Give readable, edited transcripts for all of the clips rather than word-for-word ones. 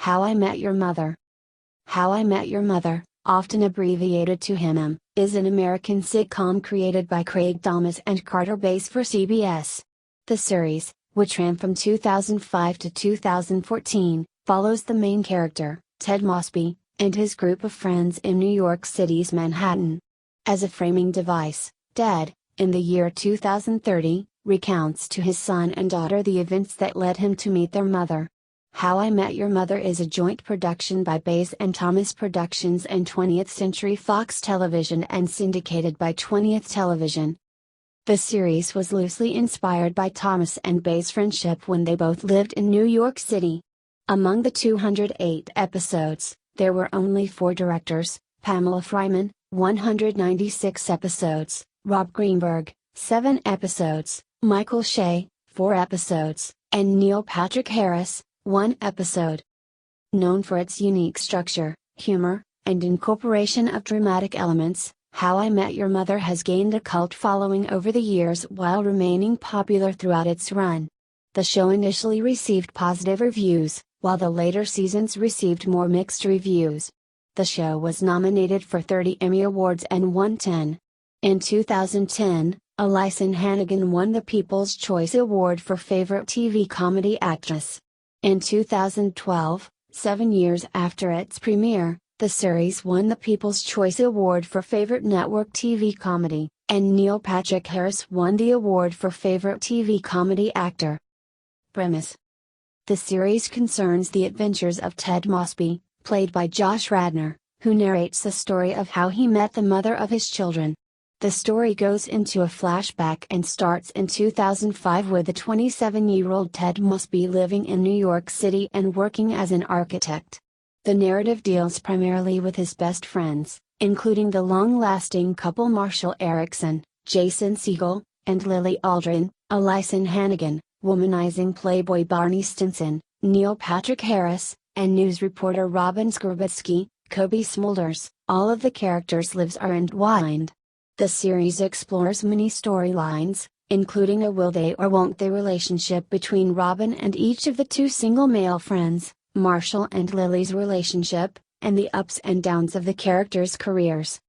How I Met Your Mother. How I Met Your Mother, often abbreviated to HIMM, is an American sitcom created by Craig Thomas and Carter Bass for CBS. The series, which ran from 2005 to 2014, follows the main character, Ted Mosby, and his group of friends in New York City's Manhattan. As a framing device, Ted, in the year 2030, recounts to his son and daughter the events that led him to meet their mother. How I Met Your Mother is a joint production by Bass and Thomas Productions and 20th Century Fox Television and syndicated by 20th Television. The series was loosely inspired by Thomas and Bass' friendship when they both lived in New York City. Among the 208 episodes, there were only 4 directors: Pamela Fryman, 196 episodes, Rob Greenberg, 7 episodes, Michael Shea, 4 episodes, and Neil Patrick Harris, 1 episode. Known for its unique structure, humor, and incorporation of dramatic elements, How I Met Your Mother has gained a cult following over the years while remaining popular throughout its run. The show initially received positive reviews, while the later seasons received more mixed reviews. The show was nominated for 30 Emmy Awards and won 10. In 2010, Alyson Hannigan won the People's Choice Award for Favorite TV Comedy Actress. In 2012, 7 years after its premiere, the series won the People's Choice Award for Favorite Network TV Comedy, and Neil Patrick Harris won the award for Favorite TV Comedy Actor. Premise: the series concerns the adventures of Ted Mosby, played by Josh Radnor, who narrates the story of how he met the mother of his children. The story goes into a flashback and starts in 2005 with the 27-year-old Ted Mosby living in New York City and working as an architect. The narrative deals primarily with his best friends, including the long-lasting couple Marshall Erickson, Jason Segel, and Lily Aldrin, Alyson Hannigan, womanizing Playboy Barney Stinson, Neil Patrick Harris, and news reporter Robin Skrubitsky, Kobe Smulders. All of the characters' lives are entwined. The series explores many storylines, including a will they or won't they relationship between Robin and each of the 2 single male friends, Marshall and Lily's relationship, and the ups and downs of the characters' careers.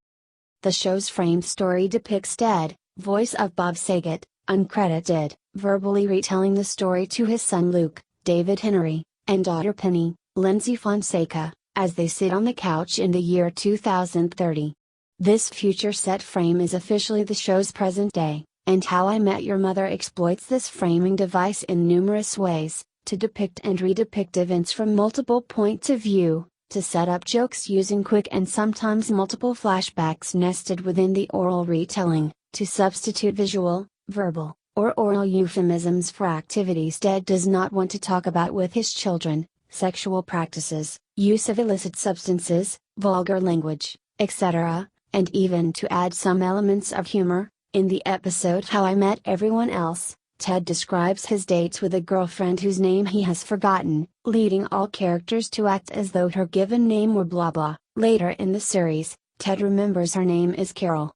The show's frame story depicts Ted, voice of Bob Saget, uncredited, verbally retelling the story to his son Luke, David Henry, and daughter Penny, Lindsay Fonseca, as they sit on the couch in the year 2030. This future set frame is officially the show's present day, and How I Met Your Mother exploits this framing device in numerous ways, to depict and redepict events from multiple points of view, to set up jokes using quick and sometimes multiple flashbacks nested within the oral retelling, to substitute visual, verbal, or oral euphemisms for activities Ted does not want to talk about with his children, sexual practices, use of illicit substances, vulgar language, etc., and even to add some elements of humor. In the episode How I Met Everyone Else, Ted describes his dates with a girlfriend whose name he has forgotten, leading all characters to act as though her given name were blah blah. Later in the series, Ted remembers her name is Carol.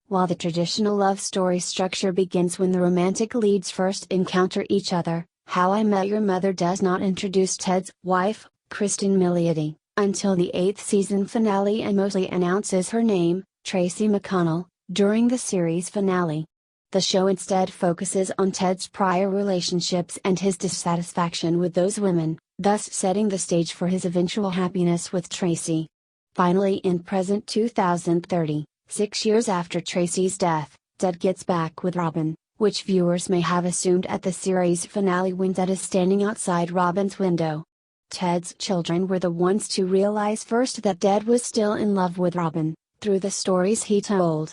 While the traditional love story structure begins when the romantic leads first encounter each other, How I Met Your Mother does not introduce Ted's wife, Kristen Milioti, until the 8th season finale, and mostly announces her name, Tracy McConnell, during the series finale. The show instead focuses on Ted's prior relationships and his dissatisfaction with those women, thus setting the stage for his eventual happiness with Tracy. Finally, in present 2030, 6 years after Tracy's death, Ted gets back with Robin, which viewers may have assumed at the series finale when Ted is standing outside Robin's window. Ted's children were the ones to realize first that Ted was still in love with Robin, through the stories he told.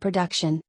Production: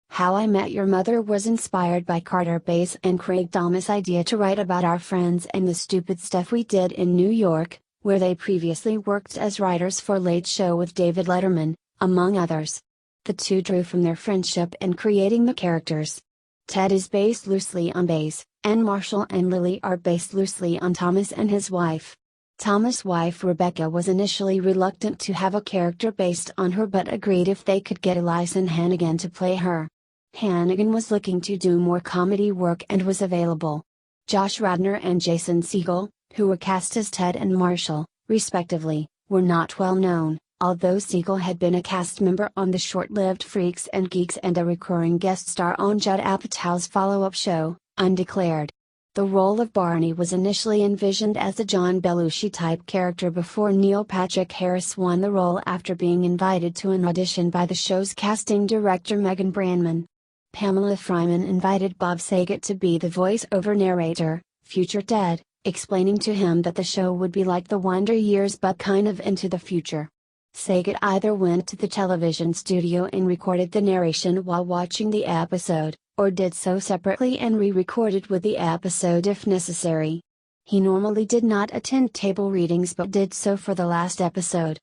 How I Met Your Mother was inspired by Carter Bass and Craig Thomas' idea to write about our friends and the stupid stuff we did in New York, where they previously worked as writers for Late Show with David Letterman, among others. The two drew from their friendship in creating the characters. Ted is based loosely on Bass, and Marshall and Lily are based loosely on Thomas and his wife. Thomas' wife Rebecca was initially reluctant to have a character based on her but agreed if they could get Alyson Hannigan to play her. Hannigan was looking to do more comedy work and was available. Josh Radnor and Jason Segel, who were cast as Ted and Marshall, respectively, were not well known, although Siegel had been a cast member on the short-lived Freaks and Geeks and a recurring guest star on Judd Apatow's follow-up show, Undeclared. The role of Barney was initially envisioned as a John Belushi-type character before Neil Patrick Harris won the role after being invited to an audition by the show's casting director Megan Brandman. Pamela Fryman invited Bob Saget to be the voice-over narrator, future Ted, explaining to him that the show would be like the Wonder Years but kind of into the future. Saget either went to the television studio and recorded the narration while watching the episode, or did so separately and re-recorded with the episode if necessary. He normally did not attend table readings but did so for the last episode.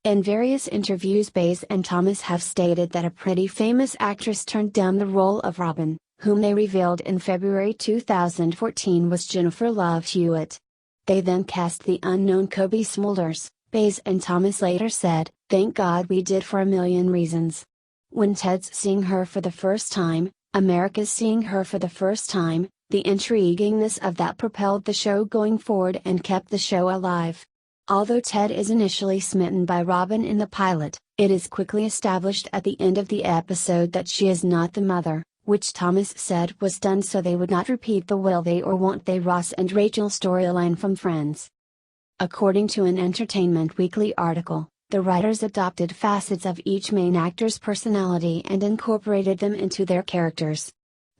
In various interviews, Bays and Thomas have stated that a pretty famous actress turned down the role of Robin, whom they revealed in February 2014 was Jennifer Love Hewitt. They then cast the unknown Kobe Smulders. Bays and Thomas later said, "Thank God we did for a million reasons. When Ted's seeing her for the first time, America's seeing her for the first time, the intriguingness of that propelled the show going forward and kept the show alive." Although Ted is initially smitten by Robin in the pilot, it is quickly established at the end of the episode that she is not the mother, which Thomas said was done so they would not repeat the will they or won't they Ross and Rachel storyline from Friends. According to an Entertainment Weekly article, the writers adopted facets of each main actor's personality and incorporated them into their characters.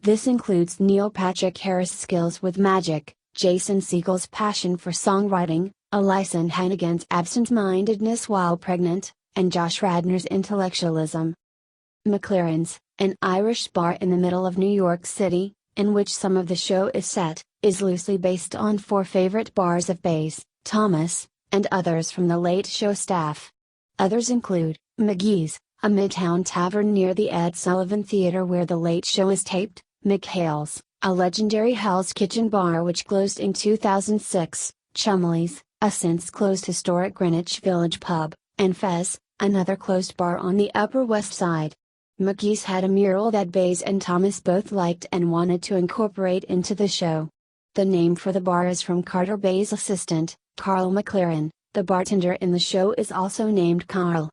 This includes Neil Patrick Harris' skills with magic, Jason Segel's passion for songwriting, Alyson Hannigan's absent-mindedness while pregnant, and Josh Radnor's intellectualism. McLaren's, an Irish bar in the middle of New York City, in which some of the show is set, is loosely based on four favorite bars of Bays, Thomas, and others from the Late Show staff. Others include McGee's, a Midtown tavern near the Ed Sullivan Theater where The Late Show is taped, McHale's, a legendary Hell's Kitchen bar which closed in 2006, Chumley's, a since-closed historic Greenwich Village pub, and Fez, another closed bar on the Upper West Side. McGee's had a mural that Bays and Thomas both liked and wanted to incorporate into the show. The name for the bar is from Carter Bays' assistant, Carl McLaren. The bartender in the show is also named Carl.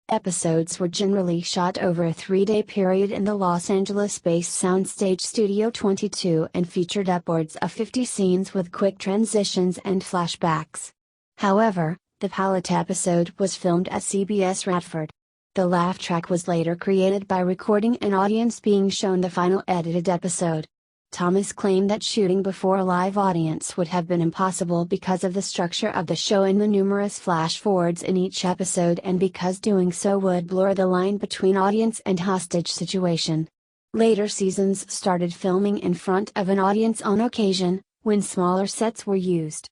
Episodes were generally shot over a 3-day period in the Los Angeles-based soundstage Studio 22 and featured upwards of 50 scenes with quick transitions and flashbacks. However, the pilot episode was filmed at CBS Radford. The laugh track was later created by recording an audience being shown the final edited episode. Thomas claimed that shooting before a live audience would have been impossible because of the structure of the show and the numerous flash-forwards in each episode and because doing so would blur the line between audience and hostage situation. Later seasons started filming in front of an audience on occasion, when smaller sets were used.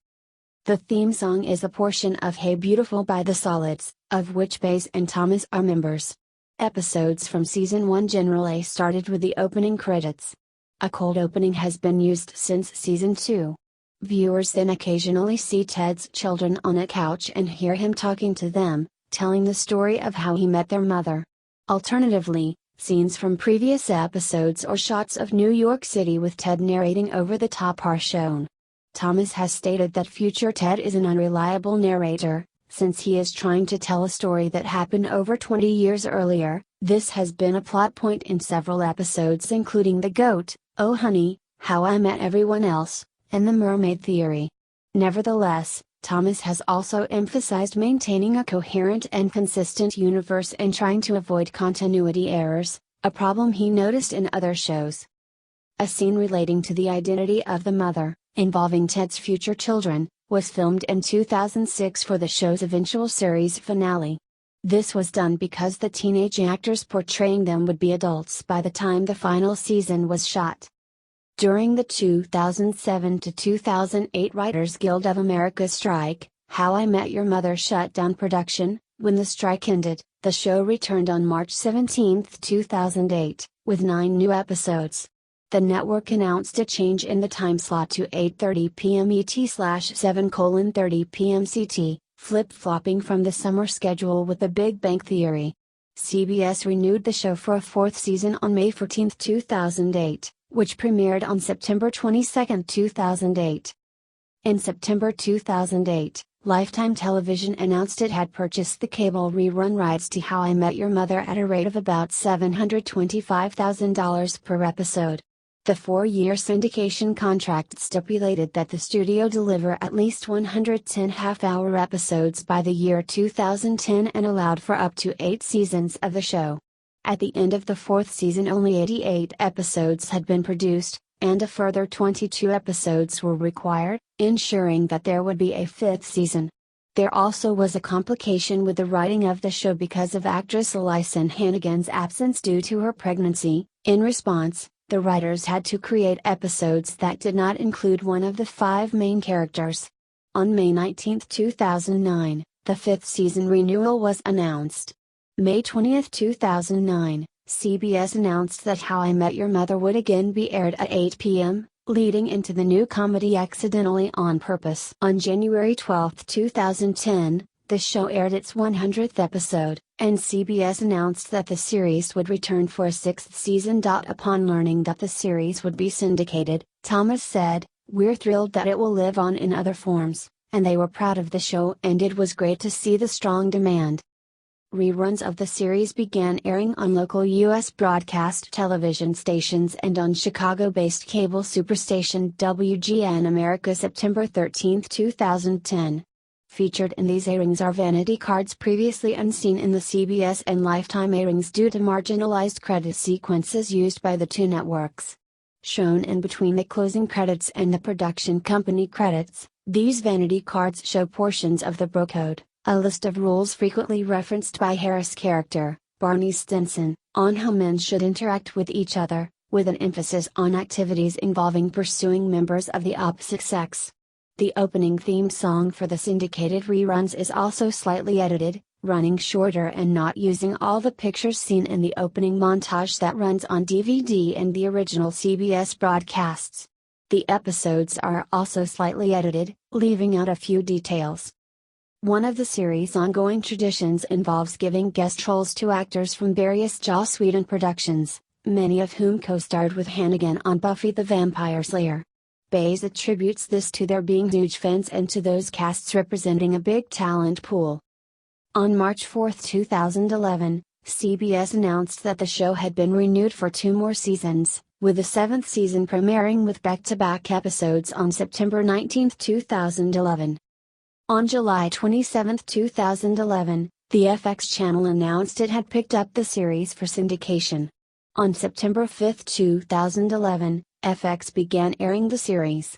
The theme song is a portion of Hey Beautiful by The Solids, of which Bays and Thomas are members. Episodes from Season 1 generally started with the opening credits. A cold opening has been used since Season 2. Viewers then occasionally see Ted's children on a couch and hear him talking to them, telling the story of how he met their mother. Alternatively, scenes from previous episodes or shots of New York City with Ted narrating over the top are shown. Thomas has stated that future Ted is an unreliable narrator, since he is trying to tell a story that happened over 20 years earlier. This has been a plot point in several episodes including The Goat, Oh Honey, How I Met Everyone Else, and The Mermaid Theory. Nevertheless, Thomas has also emphasized maintaining a coherent and consistent universe and trying to avoid continuity errors, a problem he noticed in other shows. A scene relating to the identity of the mother, involving Ted's future children, was filmed in 2006 for the show's eventual series finale. This was done because the teenage actors portraying them would be adults by the time the final season was shot. During the 2007 to 2008 Writers Guild of America strike, How I Met Your Mother shut down production. When the strike ended, the show returned on March 17, 2008, with 9 new episodes. The network announced a change in the time slot to 8:30 p.m. ET/7:30 p.m. CT, flip-flopping from the summer schedule with The Big Bang Theory. CBS renewed the show for a 4th season on May 14, 2008, which premiered on September 22, 2008. In September 2008, Lifetime Television announced it had purchased the cable rerun rights to How I Met Your Mother at a rate of about $725,000 per episode. The 4-year syndication contract stipulated that the studio deliver at least 110 half-hour episodes by the year 2010 and allowed for up to 8 seasons of the show. At the end of the 4th season, only 88 episodes had been produced, and a further 22 episodes were required, ensuring that there would be a 5th season. There also was a complication with the writing of the show because of actress Alyson Hannigan's absence due to her pregnancy. In response, the writers had to create episodes that did not include one of the 5 main characters. On May 19, 2009, the 5th season renewal was announced. May 20, 2009, CBS announced that How I Met Your Mother would again be aired at 8 p.m., leading into the new comedy Accidentally on Purpose. On January 12, 2010, the show aired its 100th episode, and CBS announced that the series would return for a 6th season. Upon learning that the series would be syndicated, Thomas said, "We're thrilled that it will live on in other forms, and they were proud of the show, and it was great to see the strong demand." Reruns of the series began airing on local U.S. broadcast television stations and on Chicago-based cable superstation WGN America September 13, 2010. Featured in these airings are vanity cards previously unseen in the CBS and Lifetime airings due to marginalized credit sequences used by the two networks. Shown in between the closing credits and the production company credits, these vanity cards show portions of the bro code, a list of rules frequently referenced by Harris' character, Barney Stinson, on how men should interact with each other, with an emphasis on activities involving pursuing members of the opposite sex. The opening theme song for the syndicated reruns is also slightly edited, running shorter and not using all the pictures seen in the opening montage that runs on DVD and the original CBS broadcasts. The episodes are also slightly edited, leaving out a few details. One of the series' ongoing traditions involves giving guest roles to actors from various Joss Whedon productions, many of whom co-starred with Hannigan on Buffy the Vampire Slayer. Bays attributes this to there being huge fans and to those casts representing a big talent pool. On March 4, 2011, CBS announced that the show had been renewed for 2 more seasons, with the 7th season premiering with back-to-back episodes on September 19, 2011. On July 27, 2011, the FX channel announced it had picked up the series for syndication. On September 5, 2011, FX began airing the series.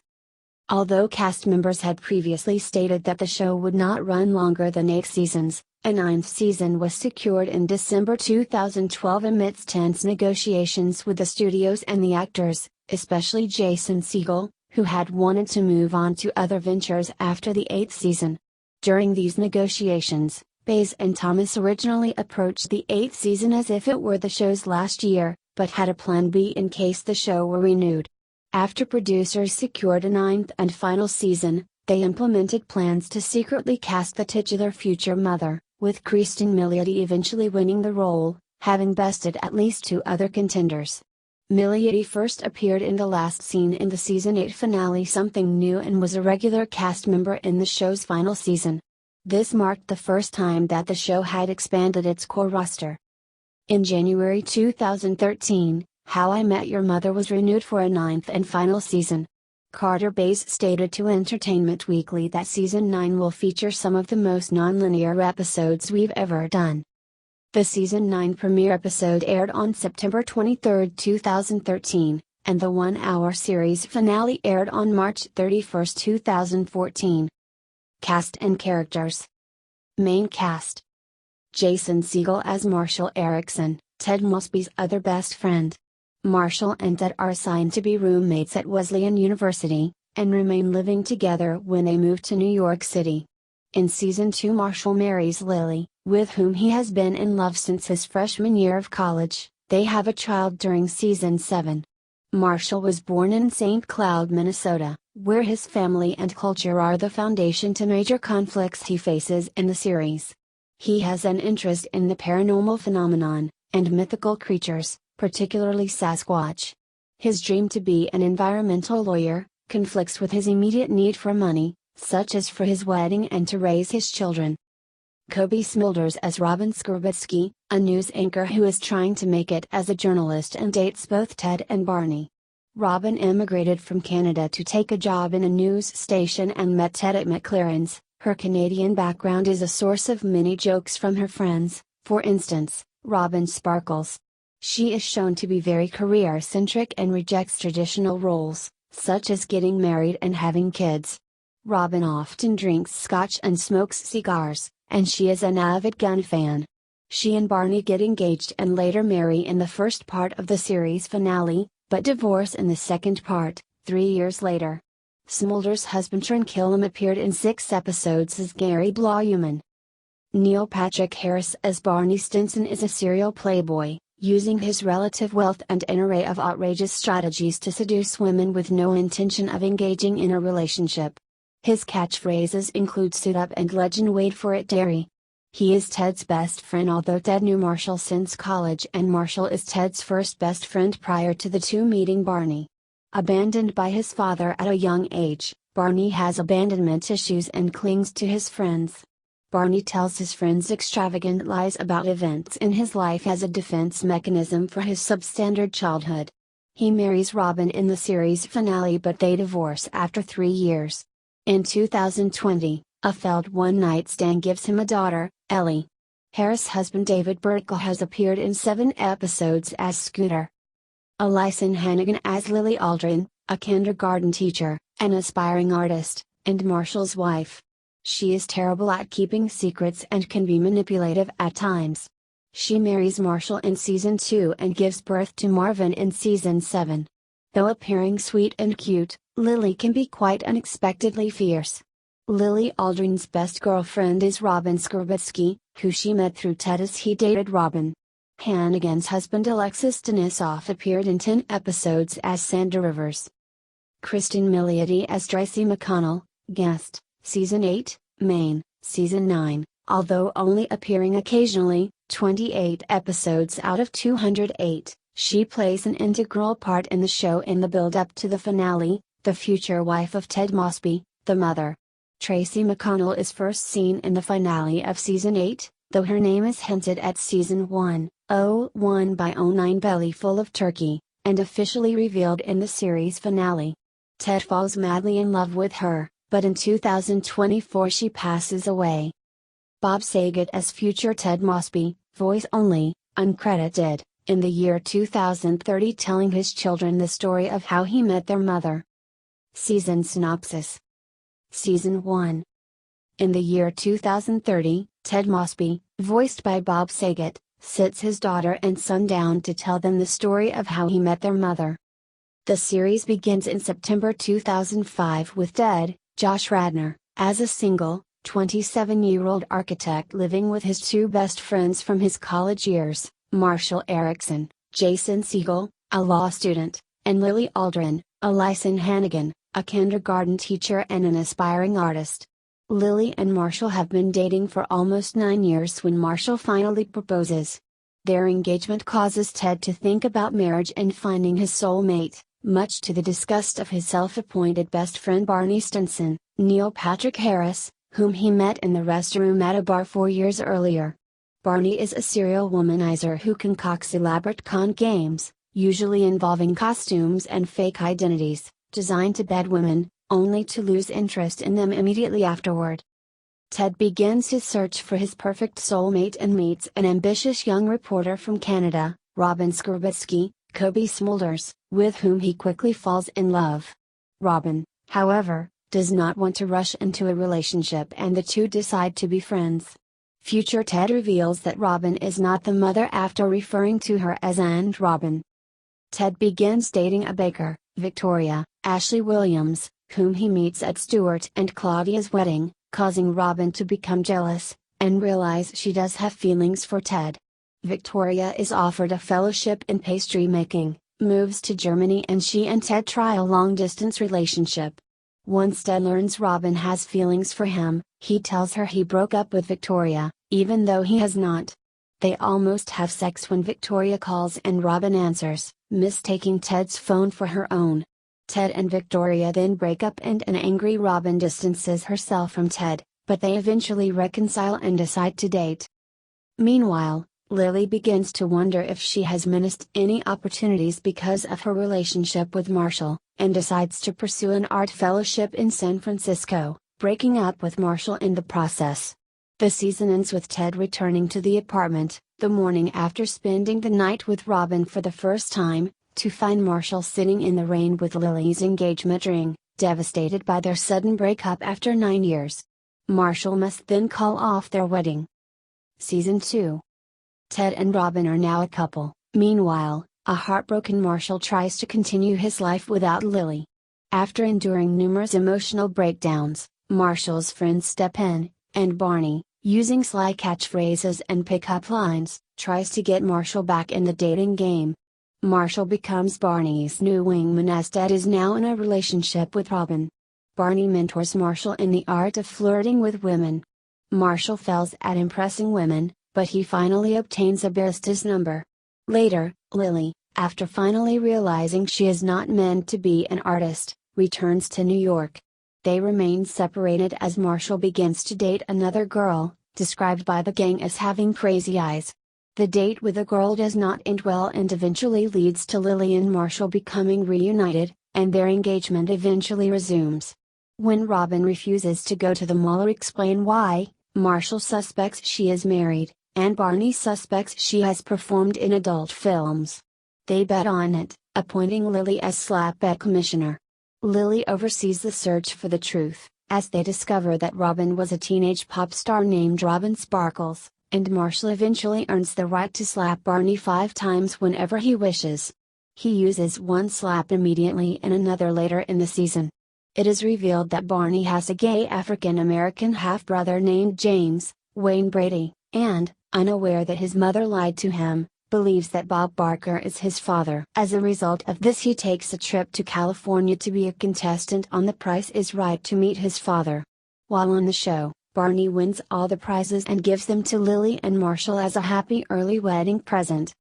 Although cast members had previously stated that the show would not run longer than 8 seasons, a 9th season was secured in December 2012 amidst tense negotiations with the studios and the actors, especially Jason Segel, who had wanted to move on to other ventures after the 8th season. During these negotiations, Bays and Thomas originally approached the 8th season as if it were the show's last year, but had a plan B in case the show were renewed. After producers secured a 9th and final season, they implemented plans to secretly cast the titular future mother, with Kristen Milioti eventually winning the role, having bested at least 2 other contenders. Milioti first appeared in the last scene in the season 8 finale Something New and was a regular cast member in the show's final season. This marked the first time that the show had expanded its core roster. In January 2013, How I Met Your Mother was renewed for a 9th and final season. Carter Bays stated to Entertainment Weekly that Season 9 will feature some of the most non-linear episodes we've ever done. The Season 9 premiere episode aired on September 23, 2013, and the 1-hour series finale aired on March 31, 2014. Cast and characters. Main cast: Jason Segel as Marshall Erickson, Ted Mosby's other best friend. Marshall and Ted are assigned to be roommates at Wesleyan University, and remain living together when they move to New York City. In Season 2, Marshall marries Lily, with whom he has been in love since his freshman year of college. They have a child during Season 7. Marshall was born in St. Cloud, Minnesota, where his family and culture are the foundation to major conflicts he faces in the series. He has an interest in the paranormal phenomenon, and mythical creatures, particularly Sasquatch. His dream to be an environmental lawyer, conflicts with his immediate need for money, such as for his wedding and to raise his children. Kobe Smulders as Robin Skrubitsky, a news anchor who is trying to make it as a journalist and dates both Ted and Barney. Robin immigrated from Canada to take a job in a news station and met Ted at McLaren's. Her Canadian background is a source of many jokes from her friends. For instance, Robin sparkles. She is shown to be very career-centric and rejects traditional roles, such as getting married and having kids. Robin often drinks scotch and smokes cigars, and she is an avid gun fan. She and Barney get engaged and later marry in the first part of the series finale, but divorce in the second part, 3 years later. Smulders' husband Trent Killam appeared in 6 episodes as Gary Blauman. Neil Patrick Harris as Barney Stinson is a serial playboy, using his relative wealth and an array of outrageous strategies to seduce women with no intention of engaging in a relationship. His catchphrases include "suit up" and "legend wait for it dairy." He is Ted's best friend, although Ted knew Marshall since college and Marshall is Ted's first best friend prior to the two meeting Barney. Abandoned by his father at a young age, Barney has abandonment issues and clings to his friends. Barney tells his friends extravagant lies about events in his life as a defense mechanism for his substandard childhood. He marries Robin in the series finale, but they divorce after 3 years. In 2020, a failed one-night stand gives him a daughter, Ellie. Harris' husband David Burkle has appeared in 7 episodes as Scooter. Alyson Hannigan as Lily Aldrin, a kindergarten teacher, an aspiring artist, and Marshall's wife. She is terrible at keeping secrets and can be manipulative at times. She marries Marshall in season 2 and gives birth to Marvin in season 7. Though appearing sweet and cute, Lily can be quite unexpectedly fierce. Lily Aldrin's best girlfriend is Robin Skrubitsky, who she met through Ted as he dated Robin. Hannigan's husband Alexis Denisoff appeared in 10 episodes as Sandra Rivers. Kristen Milioti as Tracy McConnell, guest, Season 8, Maine, Season 9, although only appearing occasionally, 28 episodes out of 208, she plays an integral part in the show in the build-up to the finale, the future wife of Ted Mosby, the mother. Tracy McConnell is first seen in the finale of Season 8, though her name is hinted at Season 1, by 09 Bellyful of Turkey, and officially revealed in the series finale. Ted falls madly in love with her, but in 2024 she passes away. Bob Saget as future Ted Mosby, voice only, uncredited, in the year 2030, telling his children the story of how he met their mother. Season synopsis. Season 1. In the year 2030, Ted Mosby, voiced by Bob Saget, sits his daughter and son down to tell them the story of how he met their mother. The series begins in September 2005 with Ted, Josh Radnor, as a single, 27-year-old architect living with his 2 best friends from his college years, Marshall Erickson, Jason Siegel, a law student, and Lily Aldrin, Alyson Hannigan, a kindergarten teacher and an aspiring artist. Lily and Marshall have been dating for almost 9 years when Marshall finally proposes. Their engagement causes Ted to think about marriage and finding his soulmate, much to the disgust of his self-appointed best friend Barney Stinson, Neil Patrick Harris, whom he met in the restroom at a bar 4 years earlier. Barney is a serial womanizer who concocts elaborate con games, usually involving costumes and fake identities, designed to bed women, only to lose interest in them immediately afterward. Ted begins his search for his perfect soulmate and meets an ambitious young reporter from Canada, Robin Skrubitsky, Kobe Smulders, with whom he quickly falls in love. Robin, however, does not want to rush into a relationship and the two decide to be friends. Future Ted reveals that Robin is not the mother after referring to her as Aunt Robin. Ted begins dating a baker, Victoria, Ashley Williams, whom he meets at Stuart and Claudia's wedding, causing Robin to become jealous, and realize she does have feelings for Ted. Victoria is offered a fellowship in pastry making, moves to Germany, and she and Ted try a long-distance relationship. Once Ted learns Robin has feelings for him, he tells her he broke up with Victoria, even though he has not. They almost have sex when Victoria calls and Robin answers, mistaking Ted's phone for her own. Ted and Victoria then break up and an angry Robin distances herself from Ted, but they eventually reconcile and decide to date. Meanwhile, Lily begins to wonder if she has missed any opportunities because of her relationship with Marshall, and decides to pursue an art fellowship in San Francisco, breaking up with Marshall in the process. The season ends with Ted returning to the apartment, the morning after spending the night with Robin for the first time, to find Marshall sitting in the rain with Lily's engagement ring, devastated by their sudden breakup after 9 years. Marshall must then call off their wedding. Season 2. Ted and Robin are now a couple. Meanwhile, a heartbroken Marshall tries to continue his life without Lily. After enduring numerous emotional breakdowns, Marshall's friends step in, and Barney, using sly catchphrases and pick-up lines, tries to get Marshall back in the dating game. Marshall becomes Barney's new wingman as Ted is now in a relationship with Robin. Barney mentors Marshall in the art of flirting with women. Marshall fails at impressing women, but he finally obtains a barista's number. Later, Lily, after finally realizing she is not meant to be an artist, returns to New York. They remain separated as Marshall begins to date another girl, described by the gang as having crazy eyes. The date with the girl does not end well and eventually leads to Lily and Marshall becoming reunited, and their engagement eventually resumes. When Robin refuses to go to the mall or explain why, Marshall suspects she is married, and Barney suspects she has performed in adult films. They bet on it, appointing Lily as slapback commissioner. Lily oversees the search for the truth, as they discover that Robin was a teenage pop star named Robin Sparkles, and Marshall eventually earns the right to slap Barney 5 times whenever he wishes. He uses one slap immediately and another later in the season. It is revealed that Barney has a gay African-American half-brother named James Wayne Brady, and, unaware that his mother lied to him, believes that Bob Barker is his father. As a result of this, he takes a trip to California to be a contestant on The Price is Right to meet his father. While on the show, Barney wins all the prizes and gives them to Lily and Marshall as a happy early wedding present.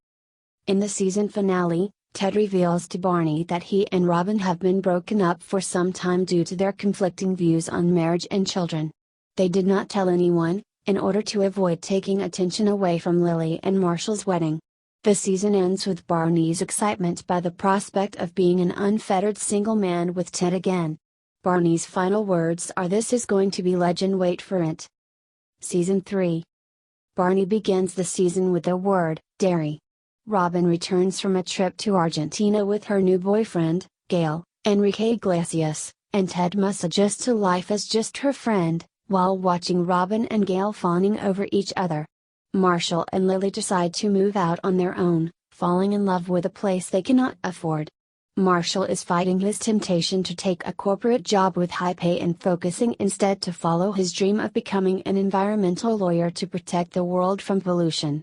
In the season finale, Ted reveals to Barney that he and Robin have been broken up for some time due to their conflicting views on marriage and children. They did not tell anyone, in order to avoid taking attention away from Lily and Marshall's wedding. The season ends with Barney's excitement by the prospect of being an unfettered single man with Ted again. Barney's final words are, "This is going to be legend, wait for it." Season 3. Barney begins the season with the word, dairy. Robin returns from a trip to Argentina with her new boyfriend, Gail, Enrique Iglesias, and Ted must adjust to life as just her friend, while watching Robin and Gail fawning over each other. Marshall and Lily decide to move out on their own, falling in love with a place they cannot afford. Marshall is fighting his temptation to take a corporate job with high pay and focusing instead to follow his dream of becoming an environmental lawyer to protect the world from pollution.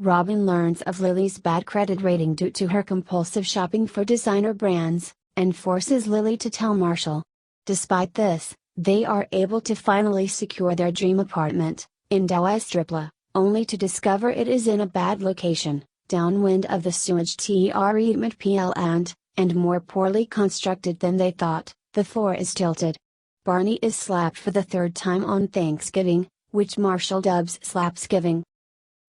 Robin learns of Lily's bad credit rating due to her compulsive shopping for designer brands, and forces Lily to tell Marshall. Despite this, they are able to finally secure their dream apartment, in Tripla, only to discover it is in a bad location, downwind of the sewage treatment plant, and more poorly constructed than they thought. The floor is tilted. Barney is slapped for the 3rd time on Thanksgiving, which Marshall dubs Slapsgiving.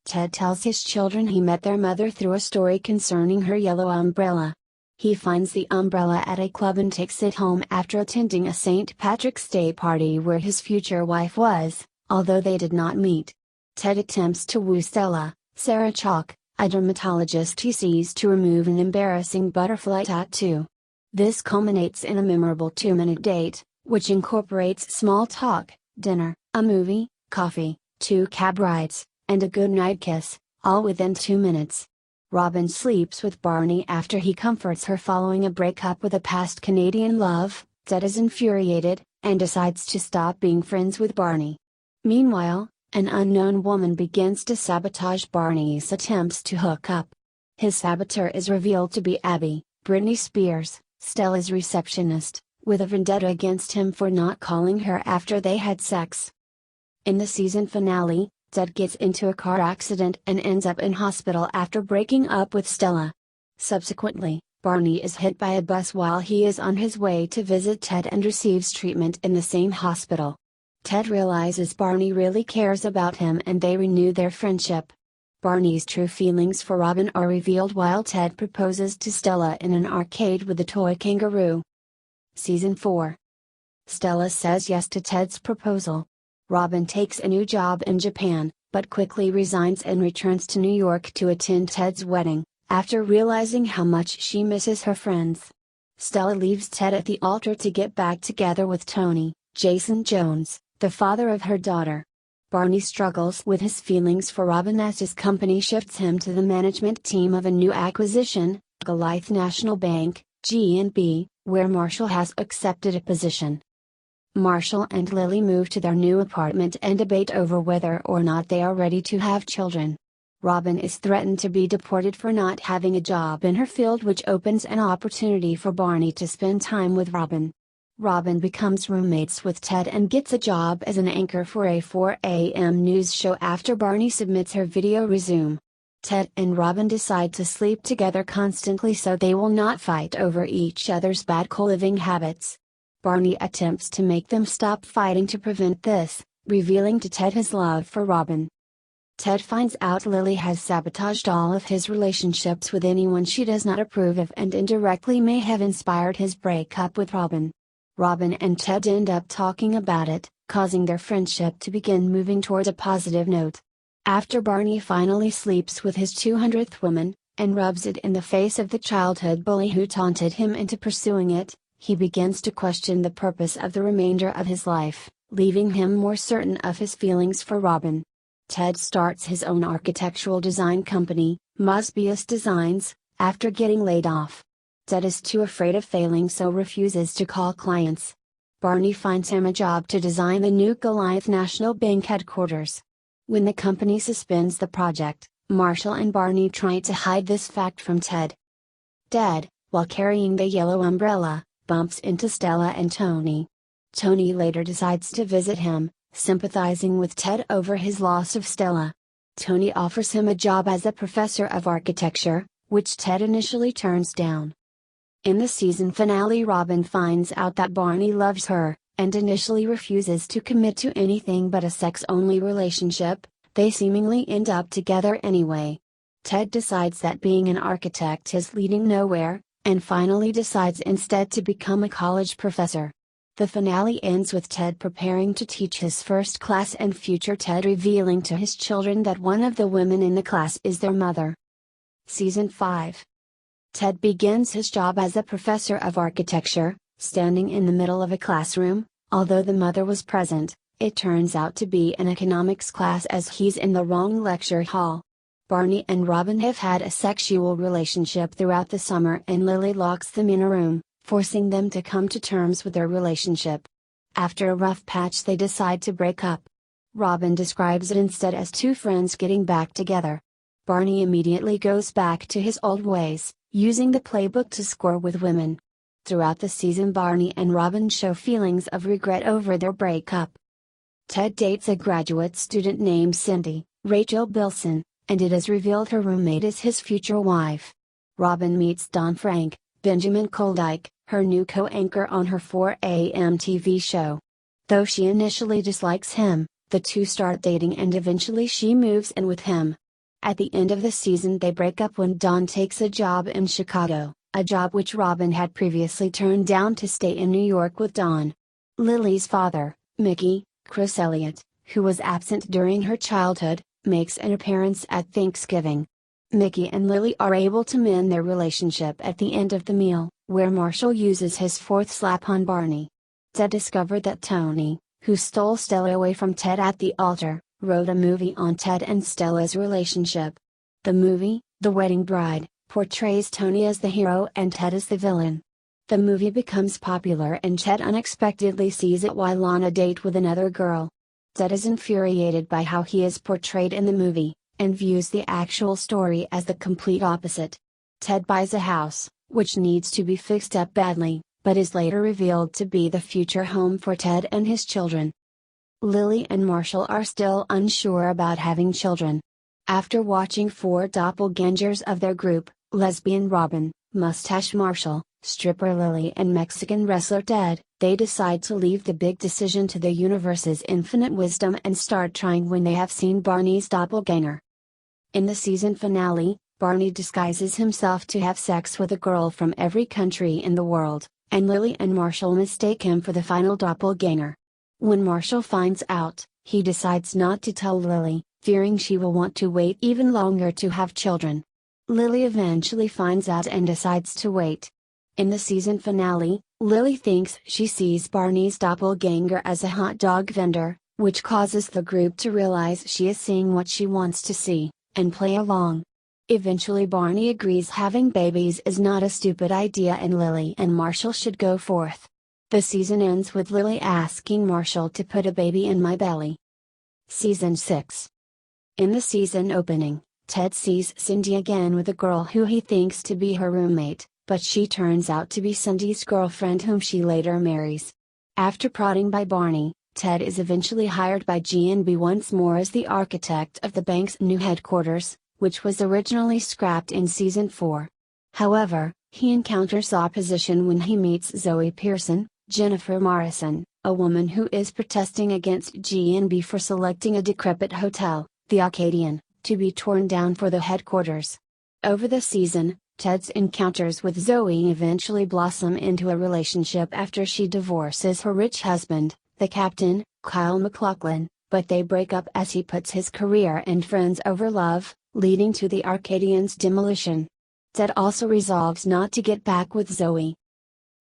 Ted tells his children he met their mother through a story concerning her yellow umbrella. He finds the umbrella at a club and takes it home after attending a St. Patrick's Day party where his future wife was, although they did not meet. Ted attempts to woo Stella, Sarah Chalk, a dermatologist he sees to remove an embarrassing butterfly tattoo. This culminates in a memorable 2-minute date, which incorporates small talk, dinner, a movie, coffee, 2 cab rides, and a goodnight kiss, all within 2 minutes. Robin sleeps with Barney after he comforts her following a breakup with a past Canadian love. Ted is infuriated, and decides to stop being friends with Barney. Meanwhile, an unknown woman begins to sabotage Barney's attempts to hook up. His saboteur is revealed to be Abby, Britney Spears, Stella's receptionist, with a vendetta against him for not calling her after they had sex. In the season finale, Ted gets into a car accident and ends up in hospital after breaking up with Stella. Subsequently, Barney is hit by a bus while he is on his way to visit Ted and receives treatment in the same hospital. Ted realizes Barney really cares about him and they renew their friendship. Barney's true feelings for Robin are revealed while Ted proposes to Stella in an arcade with a toy kangaroo. Season 4. Stella says yes to Ted's proposal. Robin takes a new job in Japan, but quickly resigns and returns to New York to attend Ted's wedding, after realizing how much she misses her friends. Stella leaves Ted at the altar to get back together with Tony, Jason Jones, the father of her daughter. Barney struggles with his feelings for Robin as his company shifts him to the management team of a new acquisition, Goliath National Bank, G&B, where Marshall has accepted a position. Marshall and Lily move to their new apartment and debate over whether or not they are ready to have children. Robin is threatened to be deported for not having a job in her field, which opens an opportunity for Barney to spend time with Robin. Robin becomes roommates with Ted and gets a job as an anchor for a 4 a.m. news show after Barney submits her video resume. Ted and Robin decide to sleep together constantly so they will not fight over each other's bad co-living habits. Barney attempts to make them stop fighting to prevent this, revealing to Ted his love for Robin. Ted finds out Lily has sabotaged all of his relationships with anyone she does not approve of and indirectly may have inspired his breakup with Robin. Robin and Ted end up talking about it, causing their friendship to begin moving toward a positive note. After Barney finally sleeps with his 200th woman, and rubs it in the face of the childhood bully who taunted him into pursuing it, he begins to question the purpose of the remainder of his life, leaving him more certain of his feelings for Robin. Ted starts his own architectural design company, Mosbius Designs, after getting laid off. Ted is too afraid of failing so refuses to call clients. Barney finds him a job to design the new Goliath National Bank headquarters. When the company suspends the project, Marshall and Barney try to hide this fact from Ted. Ted, while carrying the yellow umbrella, bumps into Stella and Tony. Tony later decides to visit him, sympathizing with Ted over his loss of Stella. Tony offers him a job as a professor of architecture, which Ted initially turns down. In the season finale, Robin finds out that Barney loves her, and initially refuses to commit to anything but a sex-only relationship. They seemingly end up together anyway. Ted decides that being an architect is leading nowhere, and finally decides instead to become a college professor. The finale ends with Ted preparing to teach his first class and future Ted revealing to his children that one of the women in the class is their mother. Season 5. Ted begins his job as a professor of architecture, standing in the middle of a classroom. Although the mother was present, it turns out to be an economics class as he's in the wrong lecture hall. Barney and Robin have had a sexual relationship throughout the summer and Lily locks them in a room, forcing them to come to terms with their relationship. After a rough patch, they decide to break up. Robin describes it instead as two friends getting back together. Barney immediately goes back to his old ways, using the playbook to score with women. Throughout the season, Barney and Robin show feelings of regret over their breakup. Ted dates a graduate student named Cindy, Rachel Bilson, and it is revealed her roommate is his future wife. Robin meets Don Frank, Benjamin Koldyke, her new co-anchor on her 4 a.m. TV show. Though she initially dislikes him, the two start dating and eventually she moves in with him. At the end of the season, they break up when Don takes a job in Chicago, a job which Robin had previously turned down to stay in New York with Don. Lily's father, Mickey, Chris Elliott, who was absent during her childhood, makes an appearance at Thanksgiving. Mickey and Lily are able to mend their relationship at the end of the meal, where Marshall uses his fourth slap on Barney. Ted discovered that Tony, who stole Stella away from Ted at the altar, wrote a movie on Ted and Stella's relationship. The movie, The Wedding Bride, portrays Tony as the hero and Ted as the villain. The movie becomes popular and Ted unexpectedly sees it while on a date with another girl. Ted is infuriated by how he is portrayed in the movie, and views the actual story as the complete opposite. Ted buys a house, which needs to be fixed up badly, but is later revealed to be the future home for Ted and his children. Lily and Marshall are still unsure about having children. After watching 4 doppelgangers of their group, Lesbian Robin, Mustache Marshall, stripper Lily and Mexican wrestler Ted, they decide to leave the big decision to the universe's infinite wisdom and start trying when they have seen Barney's doppelganger. In the season finale, Barney disguises himself to have sex with a girl from every country in the world, and Lily and Marshall mistake him for the final doppelganger. When Marshall finds out, he decides not to tell Lily, fearing she will want to wait even longer to have children. Lily eventually finds out and decides to wait. In the season finale, Lily thinks she sees Barney's doppelganger as a hot dog vendor, which causes the group to realize she is seeing what she wants to see, and play along. Eventually Barney agrees having babies is not a stupid idea and Lily and Marshall should go forth. The season ends with Lily asking Marshall to put a baby in my belly. Season 6. In the season opening, Ted sees Cindy again with a girl who he thinks to be her roommate, but she turns out to be Cindy's girlfriend whom she later marries. After prodding by Barney, Ted is eventually hired by G&B once more as the architect of the bank's new headquarters, which was originally scrapped in season 4. However, he encounters opposition when he meets Zoe Pearson, Jennifer Morrison, a woman who is protesting against G&B for selecting a decrepit hotel, the Arcadian, to be torn down for the headquarters. Over the season, Ted's encounters with Zoe eventually blossom into a relationship after she divorces her rich husband, the captain, Kyle MacLachlan, but they break up as he puts his career and friends over love, leading to the Arcadian's demolition. Ted also resolves not to get back with Zoe.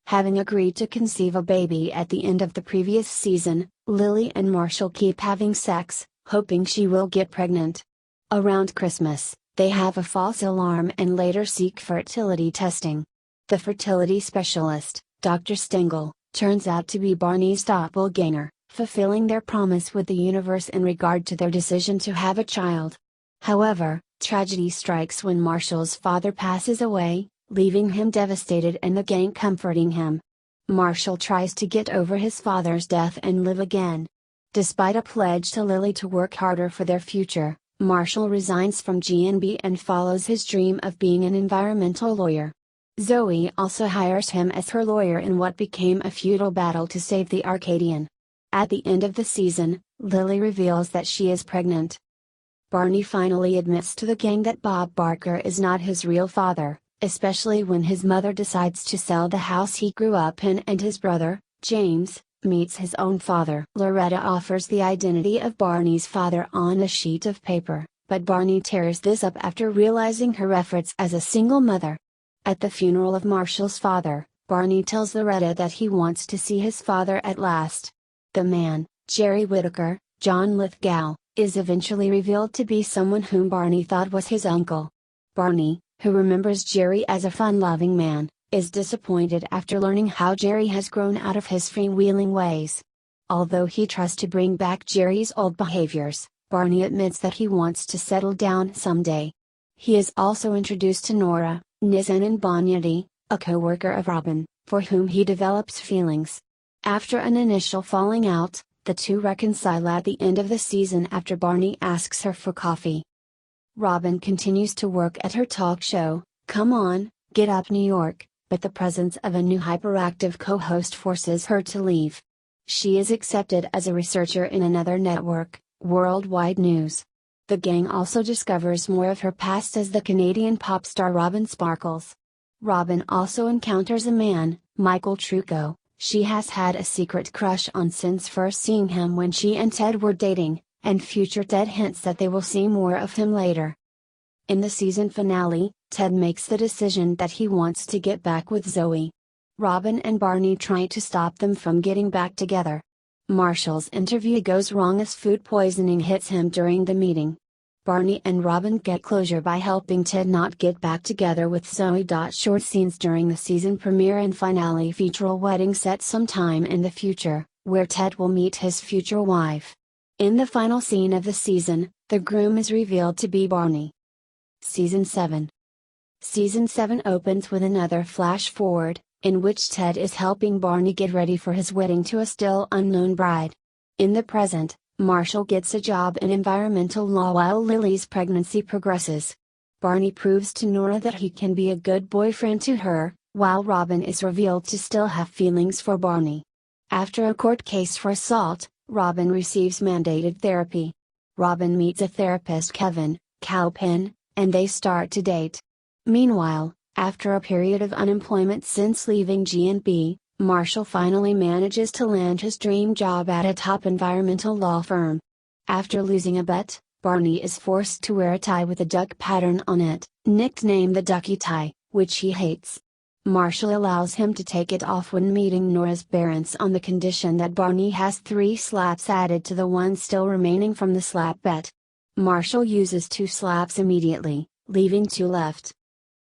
Having agreed to conceive a baby at the end of the previous season, Lily and Marshall keep having sex, hoping she will get pregnant. Around Christmas, they have a false alarm and later seek fertility testing. The fertility specialist, Dr. Stengel, turns out to be Barney's doppelganger, fulfilling their promise with the universe in regard to their decision to have a child. However, tragedy strikes when Marshall's father passes away, leaving him devastated and the gang comforting him. Marshall tries to get over his father's death and live again. Despite a pledge to Lily to work harder for their future, Marshall resigns from G&B and follows his dream of being an environmental lawyer. Zoe also hires him as her lawyer in what became a futile battle to save the Arcadian. At the end of the season, Lily reveals that she is pregnant. Barney finally admits to the gang that Bob Barker is not his real father, especially when his mother decides to sell the house he grew up in and his brother, James, meets his own father. Loretta offers the identity of Barney's father on a sheet of paper, but Barney tears this up after realizing her efforts as a single mother. At the funeral of Marshall's father, Barney tells Loretta that he wants to see his father at last. The man, Jerry Whittaker, John Lithgow, is eventually revealed to be someone whom Barney thought was his uncle. Barney, who remembers Jerry as a fun-loving man, is disappointed after learning how Jerry has grown out of his freewheeling ways. Although he tries to bring back Jerry's old behaviors, Barney admits that he wants to settle down someday. He is also introduced to Nora, Nizanin Bonyadi, a co-worker of Robin, for whom he develops feelings. After an initial falling out, the two reconcile at the end of the season after Barney asks her for coffee. Robin continues to work at her talk show, Come On, Get Up New York, but the presence of a new hyperactive co-host forces her to leave. She is accepted as a researcher in another network, Worldwide News. The gang also discovers more of her past as the Canadian pop star Robin Sparkles. Robin also encounters a man, Michael Trucco, she has had a secret crush on since first seeing him when she and Ted were dating, and future Ted hints that they will see more of him later. In the season finale, Ted makes the decision that he wants to get back with Zoe. Robin and Barney try to stop them from getting back together. Marshall's interview goes wrong as food poisoning hits him during the meeting. Barney and Robin get closure by helping Ted not get back together with Zoe. Short scenes during the season premiere and finale feature a wedding set sometime in the future, where Ted will meet his future wife. In the final scene of the season, the groom is revealed to be Barney. Season 7. Season 7 opens with another flash forward, in which Ted is helping Barney get ready for his wedding to a still unknown bride. In the present, Marshall gets a job in environmental law while Lily's pregnancy progresses. Barney proves to Nora that he can be a good boyfriend to her, while Robin is revealed to still have feelings for Barney. After a court case for assault, Robin receives mandated therapy. Robin meets a therapist, Kevin, Cowpen, and they start to date. Meanwhile, after a period of unemployment since leaving G&B, Marshall finally manages to land his dream job at a top environmental law firm. After losing a bet, Barney is forced to wear a tie with a duck pattern on it, nicknamed the Ducky Tie, which he hates. Marshall allows him to take it off when meeting Nora's parents on the condition that Barney has 3 slaps added to the one still remaining from the slap bet. Marshall uses 2 slaps immediately, leaving 2 left.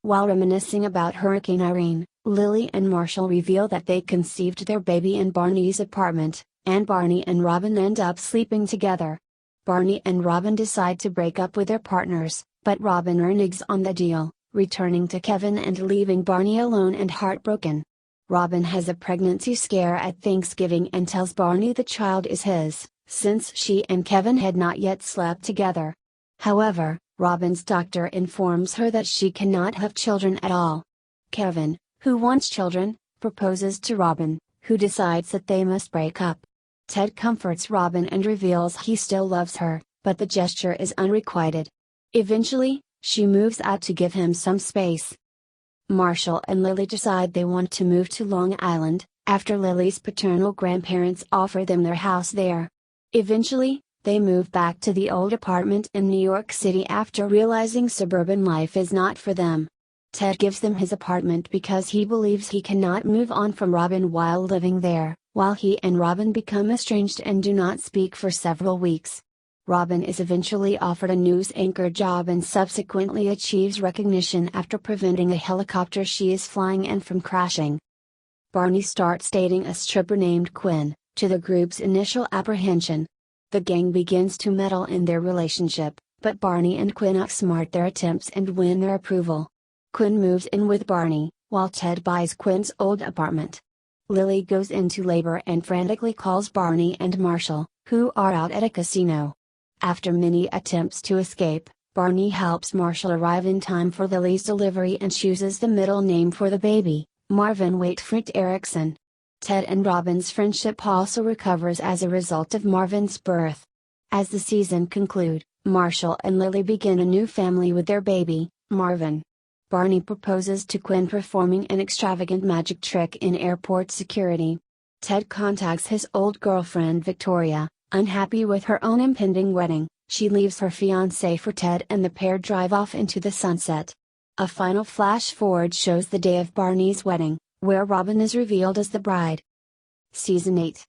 While reminiscing about Hurricane Irene, Lily and Marshall reveal that they conceived their baby in Barney's apartment, and Barney and Robin end up sleeping together. Barney and Robin decide to break up with their partners, but Robin reneges on the deal, returning to Kevin and leaving Barney alone and heartbroken. Robin has a pregnancy scare at Thanksgiving and tells Barney the child is his, since she and Kevin had not yet slept together. However, Robin's doctor informs her that she cannot have children at all. Kevin, who wants children, proposes to Robin, who decides that they must break up. Ted comforts Robin and reveals he still loves her, but the gesture is unrequited. Eventually, she moves out to give him some space. Marshall and Lily decide they want to move to Long Island, after Lily's paternal grandparents offer them their house there. Eventually, they move back to the old apartment in New York City after realizing suburban life is not for them. Ted gives them his apartment because he believes he cannot move on from Robin while living there, while he and Robin become estranged and do not speak for several weeks. Robin is eventually offered a news anchor job and subsequently achieves recognition after preventing a helicopter she is flying in from crashing. Barney starts dating a stripper named Quinn, to the group's initial apprehension. The gang begins to meddle in their relationship, but Barney and Quinn outsmart their attempts and win their approval. Quinn moves in with Barney, while Ted buys Quinn's old apartment. Lily goes into labor and frantically calls Barney and Marshall, who are out at a casino. After many attempts to escape, Barney helps Marshall arrive in time for Lily's delivery and chooses the middle name for the baby, Marvin Waitfried Erickson. Ted and Robin's friendship also recovers as a result of Marvin's birth. As the season concludes, Marshall and Lily begin a new family with their baby, Marvin. Barney proposes to Quinn performing an extravagant magic trick in airport security. Ted contacts his old girlfriend Victoria, unhappy with her own impending wedding. She leaves her fiancé for Ted and the pair drive off into the sunset. A final flash forward shows the day of Barney's wedding, where Robin is revealed as the bride. Season 8.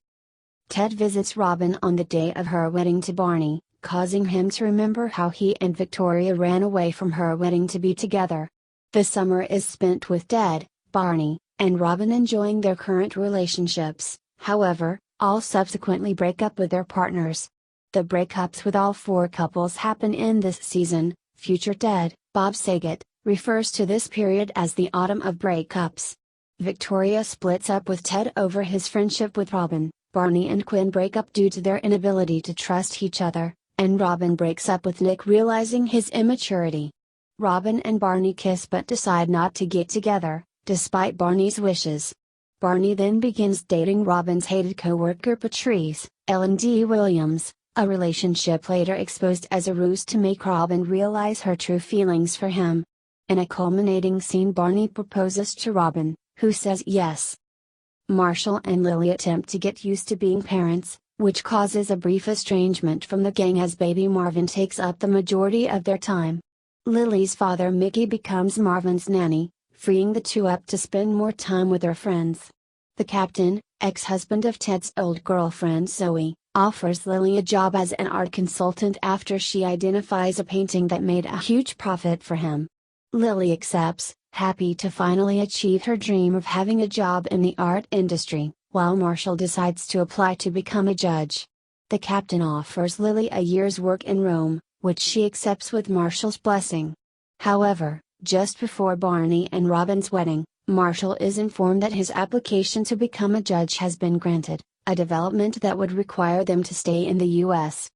Ted visits Robin on the day of her wedding to Barney, causing him to remember how he and Victoria ran away from her wedding to be together. The summer is spent with Ted, Barney, and Robin enjoying their current relationships. However, all subsequently break up with their partners. The breakups with all 4 couples happen in this season. Future Ted, Bob Saget, refers to this period as the autumn of breakups. Victoria splits up with Ted over his friendship with Robin. Barney and Quinn break up due to their inability to trust each other, and Robin breaks up with Nick realizing his immaturity. Robin and Barney kiss but decide not to get together, despite Barney's wishes. Barney then begins dating Robin's hated co-worker Patrice, Ellen D. Williams, a relationship later exposed as a ruse to make Robin realize her true feelings for him. In a culminating scene, Barney proposes to Robin, who says yes. Marshall and Lily attempt to get used to being parents, which causes a brief estrangement from the gang as baby Marvin takes up the majority of their time. Lily's father Mickey becomes Marvin's nanny, freeing the two up to spend more time with their friends. The captain, ex-husband of Ted's old girlfriend Zoe, offers Lily a job as an art consultant after she identifies a painting that made a huge profit for him. Lily accepts, happy to finally achieve her dream of having a job in the art industry, while Marshall decides to apply to become a judge. The captain offers Lily a year's work in Rome, which she accepts with Marshall's blessing. However, just before Barney and Robin's wedding, Marshall is informed that his application to become a judge has been granted, a development that would require them to stay in the U.S.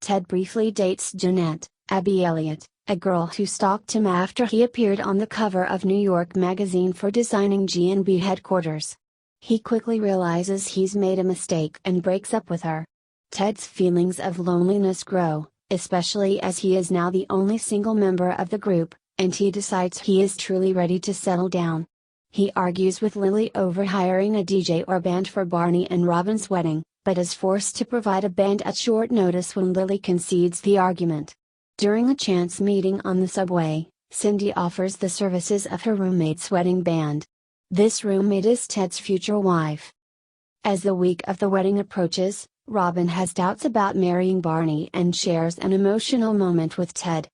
Ted briefly dates Jeanette, Abby Elliott, a girl who stalked him after he appeared on the cover of New York Magazine for designing G&B headquarters. He quickly realizes he's made a mistake and breaks up with her. Ted's feelings of loneliness grow, especially as he is now the only single member of the group, and he decides he is truly ready to settle down. He argues with Lily over hiring a DJ or band for Barney and Robin's wedding, but is forced to provide a band at short notice when Lily concedes the argument. During a chance meeting on the subway, Cindy offers the services of her roommate's wedding band. This roommate is Ted's future wife. As the week of the wedding approaches, Robin has doubts about marrying Barney and shares an emotional moment with Ted.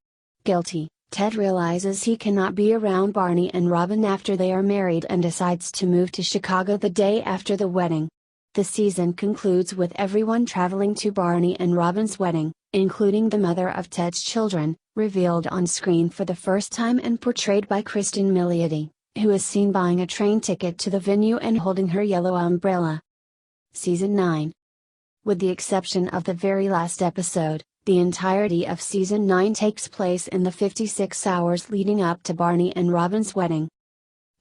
Guilty, Ted realizes he cannot be around Barney and Robin after they are married and decides to move to Chicago the day after the wedding. The season concludes with everyone traveling to Barney and Robin's wedding, including the mother of Ted's children, revealed on screen for the first time and portrayed by Kristen Milioti, who is seen buying a train ticket to the venue and holding her yellow umbrella. Season 9. With the exception of the very last episode, the entirety of Season 9 takes place in the 56 hours leading up to Barney and Robin's wedding.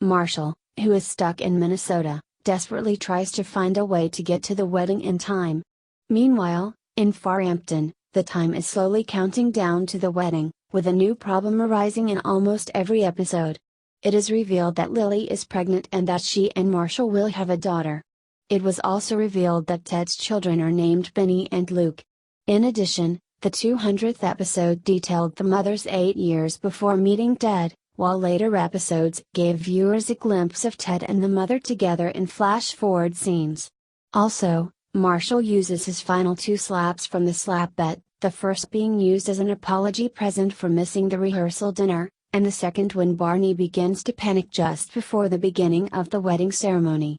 Marshall, who is stuck in Minnesota, desperately tries to find a way to get to the wedding in time. Meanwhile, in Farhampton, the time is slowly counting down to the wedding, with a new problem arising in almost every episode. It is revealed that Lily is pregnant and that she and Marshall will have a daughter. It was also revealed that Ted's children are named Benny and Luke. In addition, the 200th episode detailed the mothers 8 years before meeting Ted, while later episodes gave viewers a glimpse of Ted and the mother together in flash-forward scenes. Also, Marshall uses his final 2 slaps from the slap bet, the first being used as an apology present for missing the rehearsal dinner, and the second when Barney begins to panic just before the beginning of the wedding ceremony.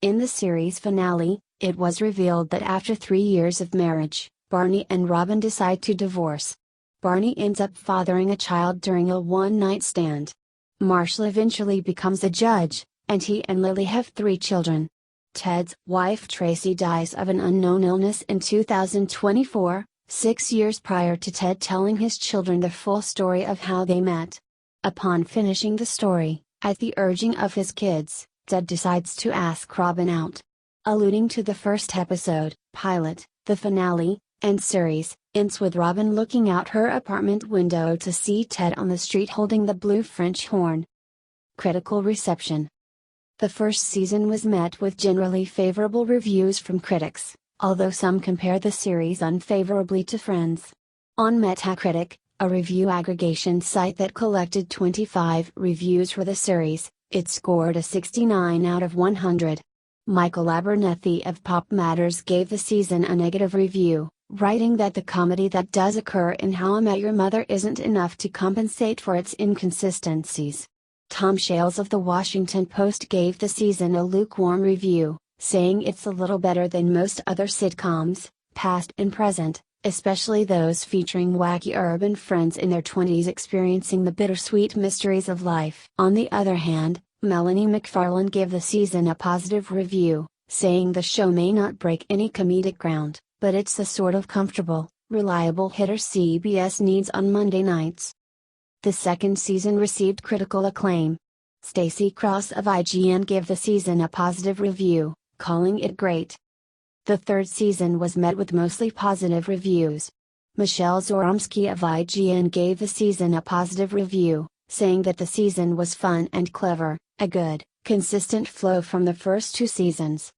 In the series finale, it was revealed that after 3 years of marriage, Barney and Robin decide to divorce. Barney ends up fathering a child during a one-night stand. Marshall eventually becomes a judge, and he and Lily have 3 children. Ted's wife Tracy dies of an unknown illness in 2024, 6 years prior to Ted telling his children the full story of how they met. Upon finishing the story, at the urging of his kids, Ted decides to ask Robin out. Alluding to the first episode, pilot, the finale, and series, ends with Robin looking out her apartment window to see Ted on the street holding the blue French horn. Critical reception. The first season was met with generally favorable reviews from critics, although some compare the series unfavorably to Friends. On Metacritic, a review aggregation site that collected 25 reviews for the series, it scored a 69 out of 100. Michael Abernethy of Pop Matters gave the season a negative review, writing that the comedy that does occur in How I Met Your Mother isn't enough to compensate for its inconsistencies. Tom Shales of The Washington Post gave the season a lukewarm review, saying it's a little better than most other sitcoms, past and present, especially those featuring wacky urban friends in their 20s experiencing the bittersweet mysteries of life. On the other hand, Melanie McFarlane gave the season a positive review, saying the show may not break any comedic ground, but it's the sort of comfortable, reliable hitter CBS needs on Monday nights. The second season received critical acclaim. Stacey Cross of IGN gave the season a positive review, calling it great. The third season was met with mostly positive reviews. Michelle Zoromsky of IGN gave the season a positive review, saying that the season was fun and clever, a good, consistent flow from the first 2 seasons.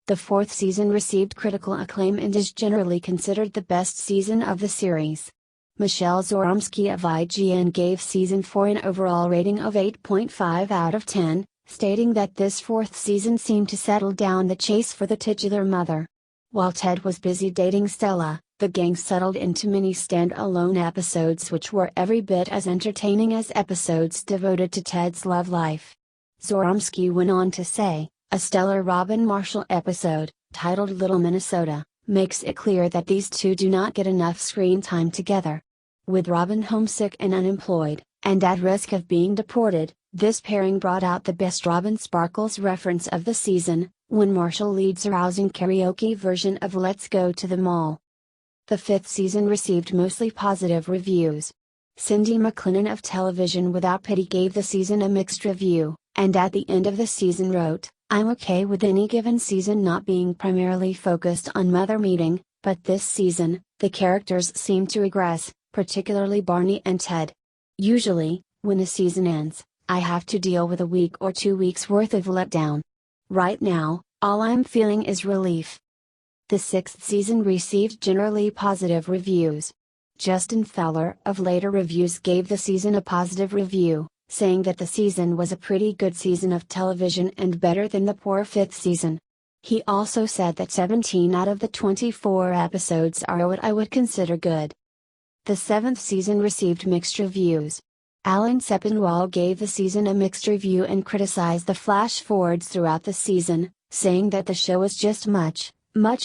The fourth season received critical acclaim and is generally considered the best season of the series. Michelle Zoromsky of IGN gave season 4 an overall rating of 8.5 out of 10, stating that this fourth season seemed to settle down the chase for the titular mother. While Ted was busy dating Stella, the gang settled into many stand-alone episodes which were every bit as entertaining as episodes devoted to Ted's love life. Zoromsky went on to say, a stellar Robin Marshall episode, titled Little Minnesota, makes it clear that these two do not get enough screen time together. With Robin homesick and unemployed, and at risk of being deported, this pairing brought out the best Robin Sparkles reference of the season, when Marshall leads a rousing karaoke version of Let's Go to the Mall. The fifth season received mostly positive reviews. Cindy McLennan of Television Without Pity gave the season a mixed review, and at the end of the season wrote, "I'm okay with any given season not being primarily focused on mother meeting, but this season, the characters seem to regress, particularly Barney and Ted. Usually, when a season ends, I have to deal with a week or 2 weeks worth of letdown. Right now, all I'm feeling is relief." The sixth season received generally positive reviews. Justin Fowler of Later Reviews gave the season a positive review, saying that the season was a pretty good season of television and better than the poor fifth season. He also said that 17 out of the 24 episodes are what I would consider good. The seventh season received mixed reviews. Alan Sepinwall gave the season a mixed review and criticized the flash forwards throughout the season, saying that the show is just much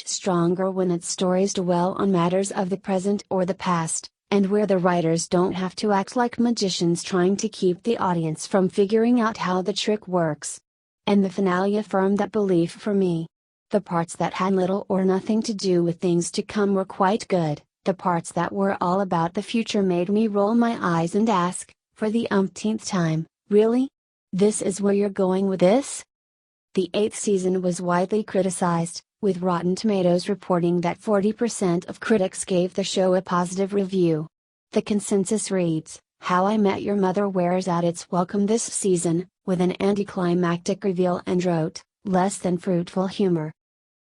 stronger when its stories dwell on matters of the present or the past, and where the writers don't have to act like magicians trying to keep the audience from figuring out how the trick works. And the finale affirmed that belief for me. The parts that had little or nothing to do with things to come were quite good. The parts that were all about the future made me roll my eyes and ask, for the umpteenth time, really? This is where you're going with this? The eighth season was widely criticized, with Rotten Tomatoes reporting that 40% of critics gave the show a positive review. The consensus reads, "How I Met Your Mother wears out its welcome this season, with an anticlimactic reveal and rote, less than fruitful humor."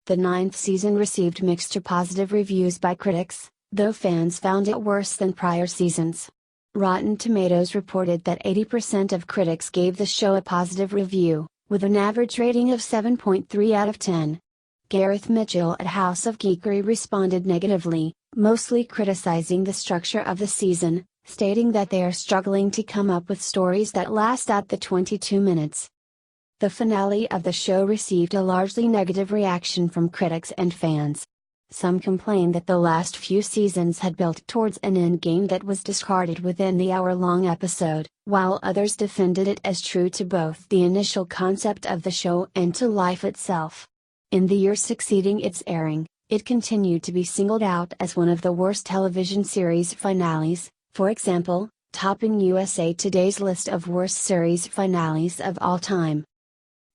The ninth season received mixed to positive reviews by critics, though fans found it worse than prior seasons. Rotten Tomatoes reported that 80% of critics gave the show a positive review, with an average rating of 7.3 out of 10. Gareth Mitchell at House of Geekery responded negatively, mostly criticizing the structure of the season, stating that they are struggling to come up with stories that last out the 22 minutes. The finale of the show received a largely negative reaction from critics and fans. Some complained that the last few seasons had built towards an endgame that was discarded within the hour-long episode, while others defended it as true to both the initial concept of the show and to life itself. In the years succeeding its airing, it continued to be singled out as one of the worst television series finales, for example, topping USA Today's list of worst series finales of all time.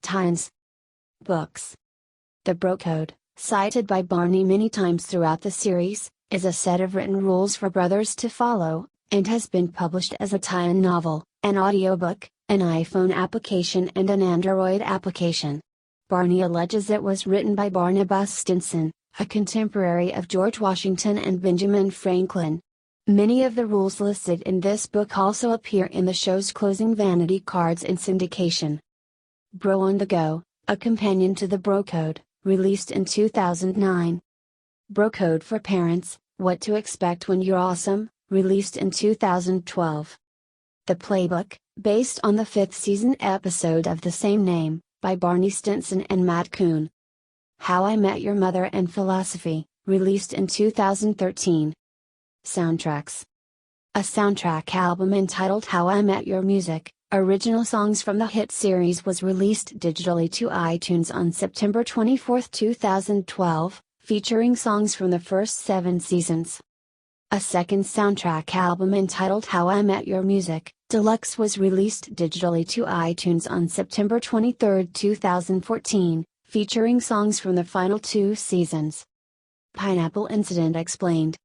Tie-ins. Books. The Bro Code, cited by Barney many times throughout the series, is a set of written rules for brothers to follow, and has been published as a tie-in novel, an audiobook, an iPhone application and an Android application. Barney alleges it was written by Barnabas Stinson, a contemporary of George Washington and Benjamin Franklin. Many of the rules listed in this book also appear in the show's closing vanity cards in syndication. Bro on the Go, a companion to the Bro Code, released in 2009. Bro Code for Parents, What to Expect When You're Awesome, released in 2012. The Playbook, based on the fifth season episode of the same name, by Barney Stinson and Matt Kuhn. How I Met Your Mother and Philosophy, released in 2013. Soundtracks. A soundtrack album entitled How I Met Your Music, original songs from the hit series was released digitally to iTunes on September 24, 2012, featuring songs from the first 7 seasons. A second soundtrack album entitled How I Met Your Music, Deluxe was released digitally to iTunes on September 23, 2014, featuring songs from the final 2 seasons. Pineapple Incident Explained.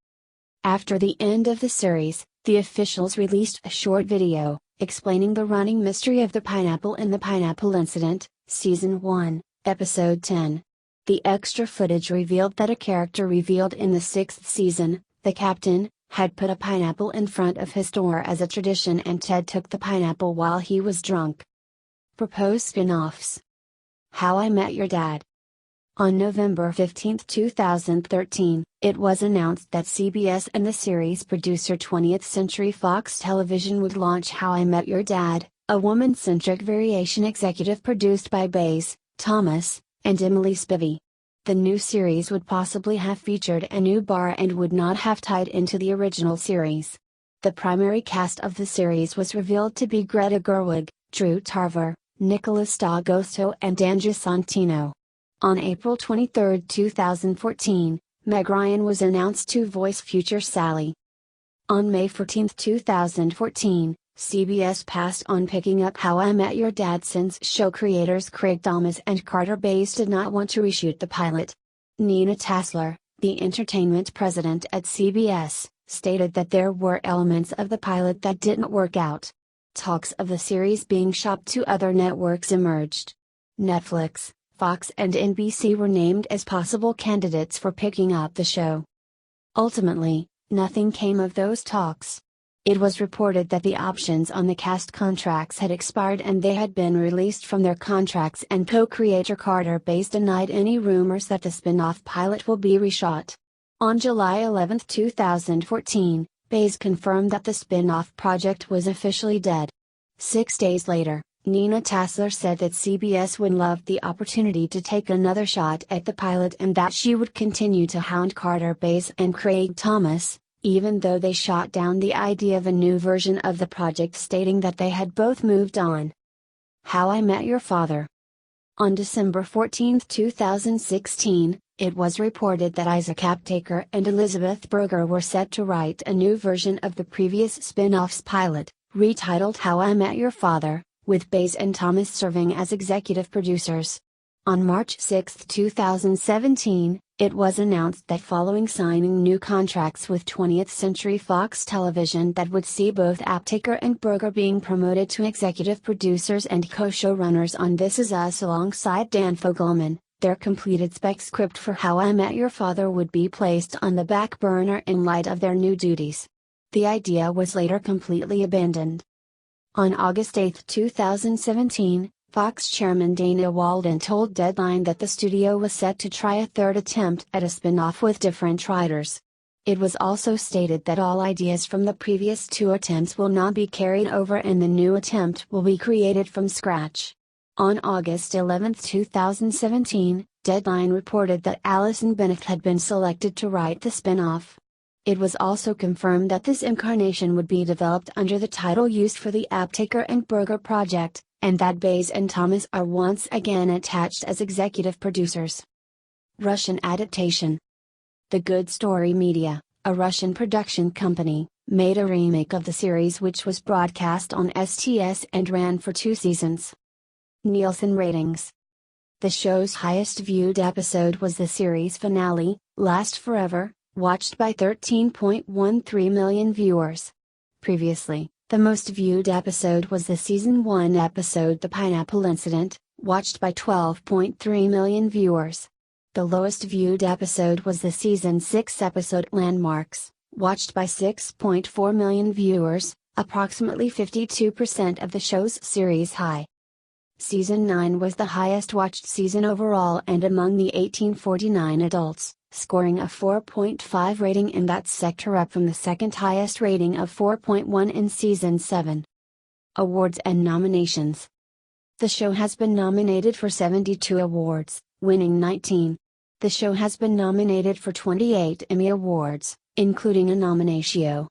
After the end of the series, the officials released a short video, explaining the running mystery of the pineapple in the Pineapple Incident, Season 1, Episode 10. The extra footage revealed that a character revealed in the 6th season, the Captain, had put a pineapple in front of his door as a tradition and Ted took the pineapple while he was drunk. Proposed spin-offs. How I Met Your Dad. On November 15, 2013, it was announced that CBS and the series producer 20th Century Fox Television would launch How I Met Your Dad, a woman-centric variation executive produced by Baze, Thomas, and Emily Spivey. The new series would possibly have featured a new bar and would not have tied into the original series. The primary cast of the series was revealed to be Greta Gerwig, Drew Tarver, Nicholas D'Agosto and Andrew Santino. On April 23, 2014, Meg Ryan was announced to voice future Sally. On May 14, 2014, CBS passed on picking up How I Met Your Dad since show creators Craig Thomas and Carter Bays did not want to reshoot the pilot. Nina Tassler, the entertainment president at CBS, stated that there were elements of the pilot that didn't work out. Talks of the series being shopped to other networks emerged. Netflix, Fox and NBC were named as possible candidates for picking up the show. Ultimately, nothing came of those talks. It was reported that the options on the cast contracts had expired and they had been released from their contracts, and co-creator Carter Bays denied any rumors that the spin-off pilot will be reshot. On July 11, 2014, Bays confirmed that the spin-off project was officially dead. 6 days later, Nina Tassler said that CBS would love the opportunity to take another shot at the pilot and that she would continue to hound Carter Bays and Craig Thomas, even though they shot down the idea of a new version of the project, stating that they had both moved on. How I Met Your Father. On December 14, 2016, it was reported that Isaac Aptaker and Elizabeth Berger were set to write a new version of the previous spin-off's pilot, retitled How I Met Your Father, with Bays and Thomas serving as executive producers. On March 6, 2017, it was announced that following signing new contracts with 20th Century Fox Television that would see both Aptaker and Berger being promoted to executive producers and co-showrunners on This Is Us alongside Dan Fogelman, their completed spec script for How I Met Your Father would be placed on the back burner in light of their new duties. The idea was later completely abandoned. On August 8, 2017, Fox chairman Dana Walden told Deadline that the studio was set to try a third attempt at a spin-off with different writers. It was also stated that all ideas from the previous two attempts will not be carried over and the new attempt will be created from scratch. On August 11, 2017, Deadline reported that Allison Bennett had been selected to write the spin-off. It was also confirmed that this incarnation would be developed under the title used for the Aptaker and Berger project, and that Bays and Thomas are once again attached as executive producers. Russian adaptation. The Good Story Media, a Russian production company, made a remake of the series which was broadcast on STS and ran for 2 seasons. Nielsen ratings. The show's highest viewed episode was the series finale, Last Forever, watched by 13.13 million viewers. Previously, the most viewed episode was the Season 1 episode The Pineapple Incident, watched by 12.3 million viewers. The lowest viewed episode was the Season 6 episode Landmarks, watched by 6.4 million viewers, approximately 52% of the show's series high. Season 9 was the highest watched season overall and among the 1849 adults, scoring a 4.5 rating in that sector, up from the second highest rating of 4.1 in Season 7. Awards and nominations. The show has been nominated for 72 awards, winning 19. The show has been nominated for 28 Emmy Awards, including a nominatio